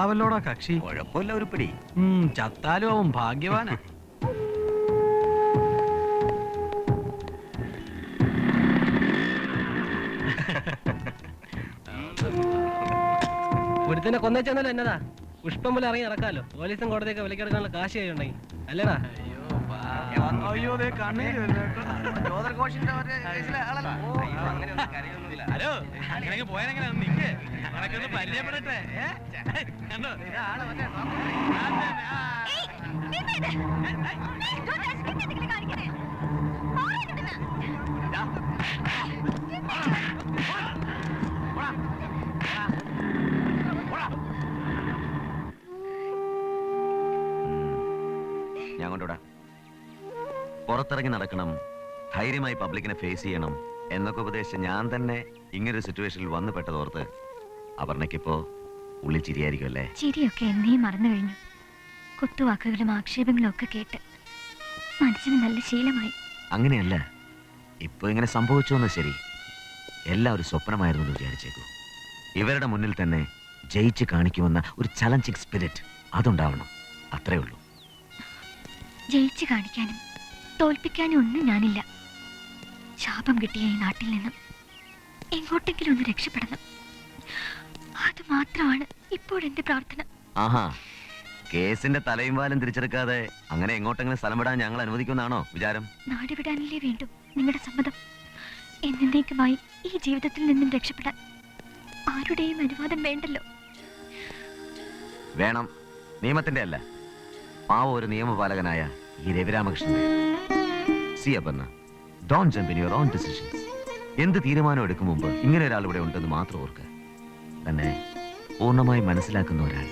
കൊള്ളാവല്ലോടാ കക്ഷി. കുഴപ്പമില്ല ഒരു പിടി. ചത്താലും അവൻ ഭാഗ്യവാനാ. ഒരുത്തനെ കൊന്നേച്ചെന്നല്ലോ എന്നതാ പുഷ്പം പോലെ ഇറങ്ങി നടക്കാമല്ലോ. പോലീസും കോടതിയൊക്കെ വിലക്കെടുക്കാനുള്ള കാശ് കഴിയുണ്ടെങ്കിൽ അല്ലേടാ. അയ്യോ ഹലോ അങ്ങനെ പോയാലെങ്ങനെ നിങ്ങ ഞങ്ങളൊക്കെ ഒന്ന് പരിചയപ്പെടട്ടെ. കണ്ടോ ഞാൻ കൊണ്ടുവിടാം. പുറത്തിറങ്ങി നടക്കണം, ധൈര്യമായി പബ്ലിക്കിനെ ഫേസ് ചെയ്യണം എന്നൊക്കെ ഉപദേശിച്ച് ഞാൻ തന്നെ ഇങ്ങനൊരു സിറ്റുവേഷനിൽ വന്നു പെട്ടതോർത്ത് അപർണയ്ക്കിപ്പോ ഉള്ളിൽ ചിരിയായിരിക്കും അല്ലേ? ചിരിയൊക്കെ എന്നേ മറന്നു കഴിഞ്ഞു. കുത്തുവാക്കുകളും ആക്ഷേപങ്ങളും ഒക്കെ കേട്ട് മനസ്സിന് നല്ല ശീലമായി. അങ്ങനെയല്ല, ഇപ്പൊ ഇങ്ങനെ സംഭവിച്ചോന്ന് ശരി, എല്ലാം ഒരു സ്വപ്നമായിരുന്നു എന്ന് വിചാരിച്ചേക്കൂ. ഇവരുടെ മുന്നിൽ തന്നെ ജയിച്ച് കാണിക്കുമെന്ന ഒരു ചലഞ്ചിങ് സ്പിരിറ്റ് അതുണ്ടാവണം, അത്രേ ഉള്ളൂ. ജയിച്ചു കാണിക്കാനും തോൽപ്പിക്കാനും ഒന്നും ഞാനില്ല. ശാപം കിട്ടിയ ഈ നാട്ടിൽ നിന്നും എങ്ങോട്ടെങ്കിലും ഒന്ന് രക്ഷപ്പെടണം, അത് മാത്രമാണ് ഇപ്പോഴെന്റെ പ്രാർത്ഥന. ആഹാ, കേസിന്റെ തലയും വാലും തിരിച്ചെടുക്കാതെ അങ്ങനെ എങ്ങോട്ടെങ്കിലും സ്ഥലം വിടാൻ ഞങ്ങൾ അനുവദിക്കുമെന്നാണോ വിചാരം? നാട് വിടാനല്ലേ വേണ്ടു നിങ്ങളുടെ സമ്മതം. എന്നേക്കുമായി ഈ ജീവിതത്തിൽ നിന്നും രക്ഷപ്പെടാൻ ആരുടെയും അനുവാദം വേണ്ടല്ലോ. വേണം, നിയമത്തിന്റെ അല്ല, പാവ ഒരു നിയമപാലകനായ ഈ രവിരാമകൃഷ്ണന്റെ. See Aparna, don't jump in your own decisions. എന്ത് തീരുമാനം എടുക്കും മുമ്പ് ഇങ്ങനെ ഒരാൾ ഇവിടെ ഉണ്ടെന്ന് മാത്രം ഓർക്കുക. തന്നെ പൂർണ്ണമായി മനസ്സിലാക്കുന്ന ഒരാൾ.